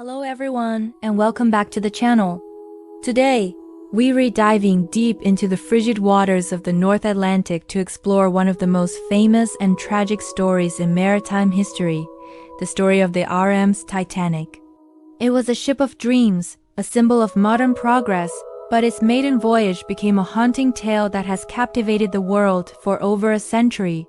Hello everyone, and welcome back to the channel. Today, we're diving deep into the frigid waters of the North Atlantic to explore one of the most famous and tragic stories in maritime history, the story of the RMS Titanic. It was a ship of dreams, a symbol of modern progress, but its maiden voyage became a haunting tale that has captivated the world for over a century.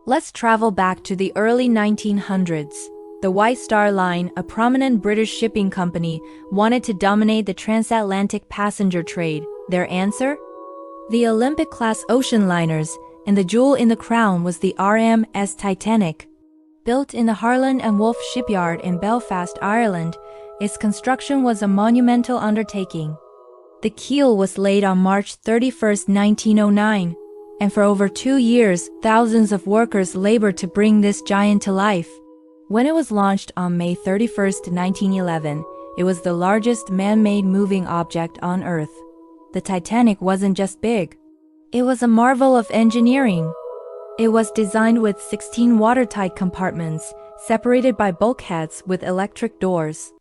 Let's travel back to the early 1900s. The White Star Line, a prominent British shipping company, wanted to dominate the transatlantic passenger trade. Their answer? The Olympic-class ocean liners, and the jewel in the crown was the RMS Titanic. Built in the Harland and Wolff shipyard in Belfast, Ireland, its construction was a monumental undertaking. The keel was laid on March 31, 1909, and for over 2 years, thousands of workers labored to bring this giant to life. When it was launched on May 31, 1911, it was the largest man-made moving object on Earth. The Titanic wasn't just big. It was a marvel of engineering. It was designed with 16 watertight compartments, separated by bulkheads with electric doors.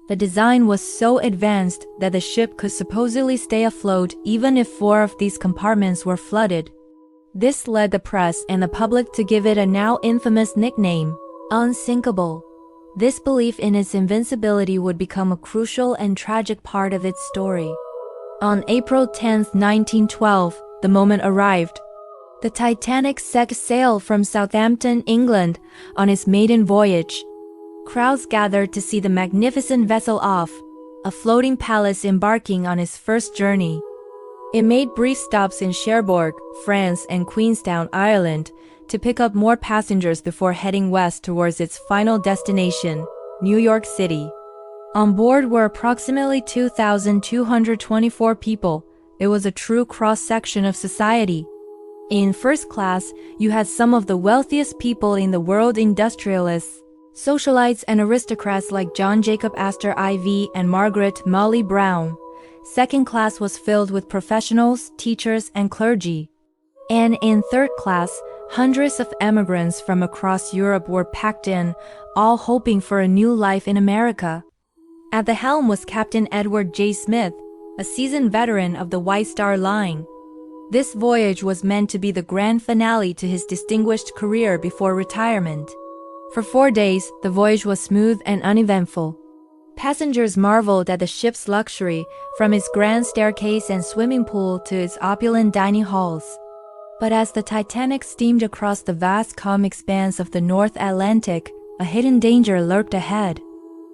The design was so advanced that the ship could supposedly stay afloat even if 4 of these compartments were flooded. This led the press and the public to give it a now infamous nickname, Unsinkable. This belief in its invincibility would become a crucial and tragic part of its story. On April 10, 1912, the moment arrived. The Titanic set sail from Southampton, England, on its maiden voyage. Crowds gathered to see the magnificent vessel off, a floating palace embarking on its first journey. It made brief stops in Cherbourg, France, and Queenstown, Ireland, to pick up more passengers before heading west towards its final destination, New York City. On board were approximately 2,224 people. It was a true cross-section of society. In first class, you had some of the wealthiest people in the world: industrialists, socialites, and aristocrats like John Jacob Astor IV and Margaret Molly Brown. Second class was filled with professionals, teachers, and clergy. And in third class, hundreds of immigrants from across Europe were packed in, all hoping for a new life in America. At the helm was Captain Edward J. Smith, a seasoned veteran of the White Star Line. This voyage was meant to be the grand finale to his distinguished career before retirement. For 4 days, the voyage was smooth and uneventful. Passengers marveled at the ship's luxury, from its grand staircase and swimming pool to its opulent dining halls. But as the Titanic steamed across the vast calm expanse of the North Atlantic, a hidden danger lurked ahead.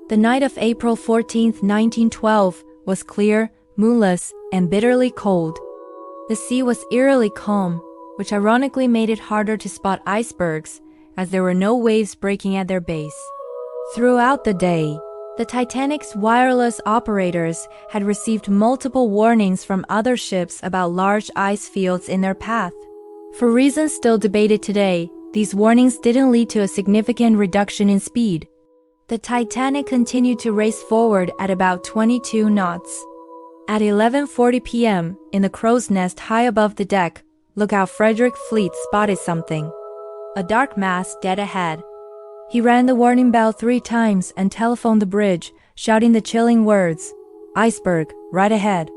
The night of April 14, 1912, was clear, moonless, and bitterly cold. The sea was eerily calm, which ironically made it harder to spot icebergs, as there were no waves breaking at their base. Throughout the day, the Titanic's wireless operators had received multiple warnings from other ships about large ice fields in their path. For reasons still debated today, these warnings didn't lead to a significant reduction in speed. The Titanic continued to race forward at about 22 knots. At 11:40 p.m., in the crow's nest high above the deck, lookout Frederick Fleet spotted something. A dark mass dead ahead. He rang the warning bell 3 times and telephoned the bridge, shouting the chilling words, "Iceberg, right ahead."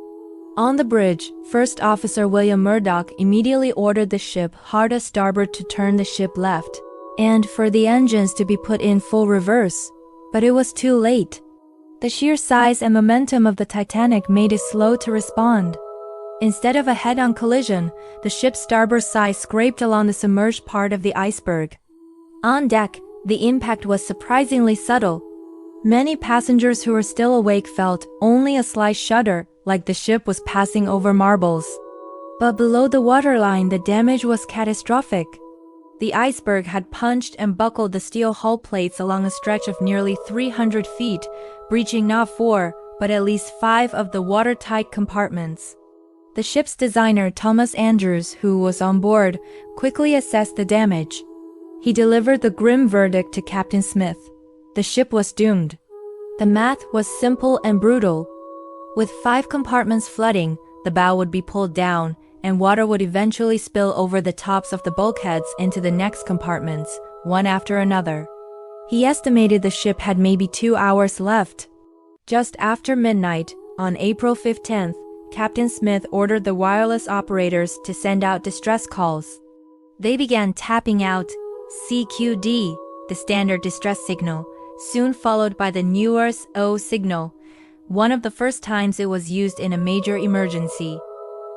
On the bridge, First Officer William Murdoch immediately ordered the ship hard a starboard to turn the ship left, and for the engines to be put in full reverse. But it was too late. The sheer size and momentum of the Titanic made it slow to respond. Instead of a head-on collision, the ship's starboard side scraped along the submerged part of the iceberg. On deck, the impact was surprisingly subtle. Many passengers who were still awake felt only a slight shudder, like the ship was passing over marbles. But below the waterline, the damage was catastrophic. The iceberg had punched and buckled the steel hull plates along a stretch of nearly 300 feet, breaching not 4, but at least 5 of the watertight compartments. The ship's designer, Thomas Andrews, who was on board, quickly assessed the damage. He delivered the grim verdict to Captain Smith. The ship was doomed. The math was simple and brutal. With 5 compartments flooding, the bow would be pulled down, and water would eventually spill over the tops of the bulkheads into the next compartments, one after another. He estimated the ship had maybe 2 hours left. Just after midnight, on April 15th, Captain Smith ordered the wireless operators to send out distress calls. They began tapping out CQD, the standard distress signal, soon followed by the newer O signal, one of the first times it was used in a major emergency.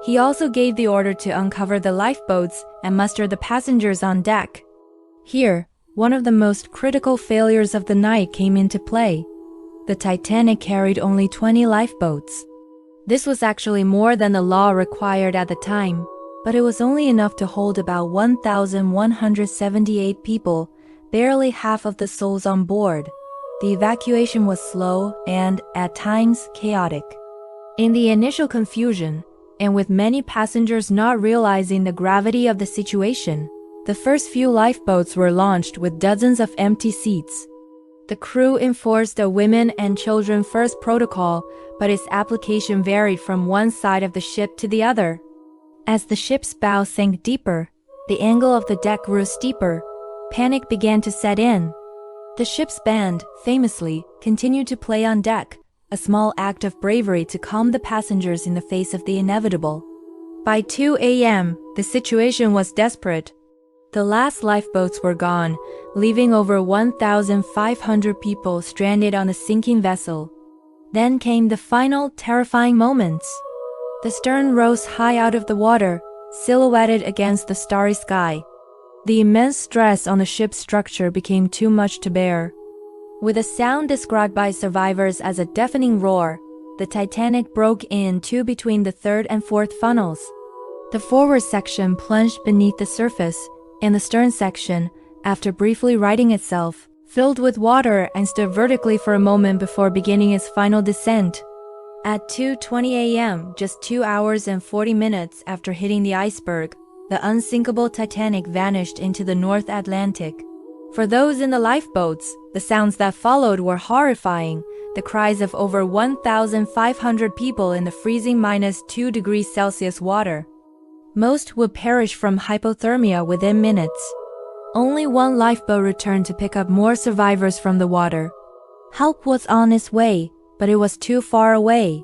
He also gave the order to uncover the lifeboats and muster the passengers on deck. Here, one of the most critical failures of the night came into play. The Titanic carried only 20 lifeboats. This was actually more than the law required at the time, but it was only enough to hold about 1,178 people, barely half of the souls on board. The evacuation was slow and, at times, chaotic. In the initial confusion, and with many passengers not realizing the gravity of the situation, the first few lifeboats were launched with dozens of empty seats. The crew enforced a women and children first protocol, but its application varied from one side of the ship to the other. As the ship's bow sank deeper, the angle of the deck grew steeper. Panic began to set in. The ship's band, famously, continued to play on deck, a small act of bravery to calm the passengers in the face of the inevitable. By 2 a.m., the situation was desperate. The last lifeboats were gone, leaving over 1,500 people stranded on the sinking vessel. Then came the final, terrifying moments. The stern rose high out of the water, silhouetted against the starry sky. The immense stress on the ship's structure became too much to bear. With a sound described by survivors as a deafening roar, the Titanic broke in two between the third and fourth funnels. The forward section plunged beneath the surface, and the stern section, after briefly righting itself, filled with water and stood vertically for a moment before beginning its final descent. At 2:20 a.m., just 2 hours and 40 minutes after hitting the iceberg, the Unsinkable Titanic vanished into the North Atlantic. For those in the lifeboats, the sounds that followed were horrifying, the cries of over 1,500 people in the freezing -2 degrees Celsius water. Most would perish from hypothermia within minutes. Only one lifeboat returned to pick up more survivors from the water. Help was on its way, but it was too far away.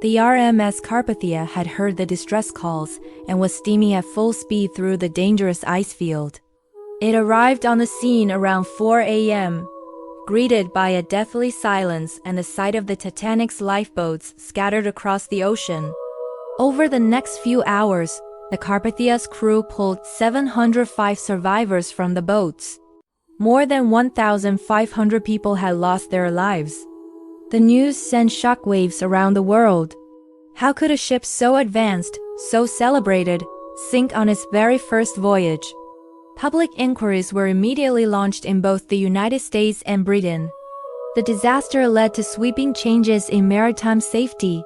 The RMS Carpathia had heard the distress calls and was steaming at full speed through the dangerous ice field. It arrived on the scene around 4 a.m., greeted by a deathly silence and the sight of the Titanic's lifeboats scattered across the ocean. Over the next few hours, the Carpathia's crew pulled 705 survivors from the boats. More than 1,500 people had lost their lives. The news sent shockwaves around the world. How could a ship so advanced, so celebrated, sink on its very first voyage? Public inquiries were immediately launched in both the United States and Britain. The disaster led to sweeping changes in maritime safety.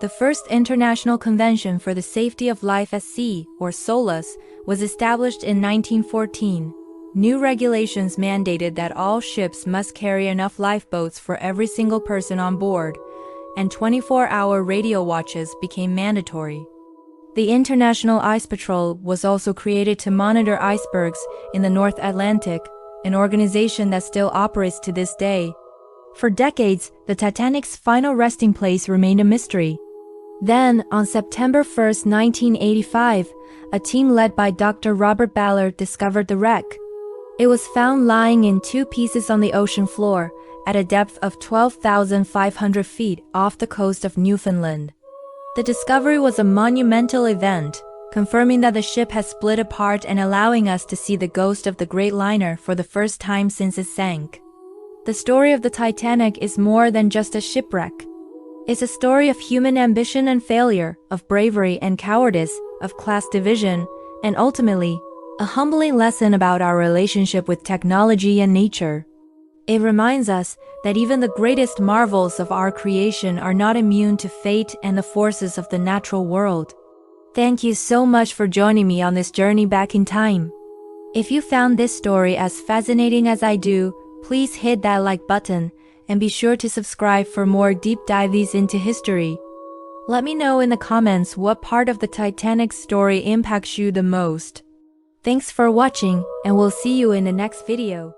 The first International Convention for the Safety of Life at Sea, or SOLAS, was established in 1914. New regulations mandated that all ships must carry enough lifeboats for every single person on board, and 24-hour radio watches became mandatory. The International Ice Patrol was also created to monitor icebergs in the North Atlantic, an organization that still operates to this day. For decades, the Titanic's final resting place remained a mystery. Then, on September 1, 1985, a team led by Dr. Robert Ballard discovered the wreck. It was found lying in two pieces on the ocean floor, at a depth of 12,500 feet off the coast of Newfoundland. The discovery was a monumental event, confirming that the ship had split apart and allowing us to see the ghost of the great liner for the first time since it sank. The story of the Titanic is more than just a shipwreck. It's a story of human ambition and failure, of bravery and cowardice, of class division, and ultimately, a humbling lesson about our relationship with technology and nature. It reminds us that even the greatest marvels of our creation are not immune to fate and the forces of the natural world. Thank you so much for joining me on this journey back in time. If you found this story as fascinating as I do, please hit that like button and be sure to subscribe for more deep dives into history. Let me know in the comments what part of the Titanic story impacts you the most. Thanks for watching, and we'll see you in the next video.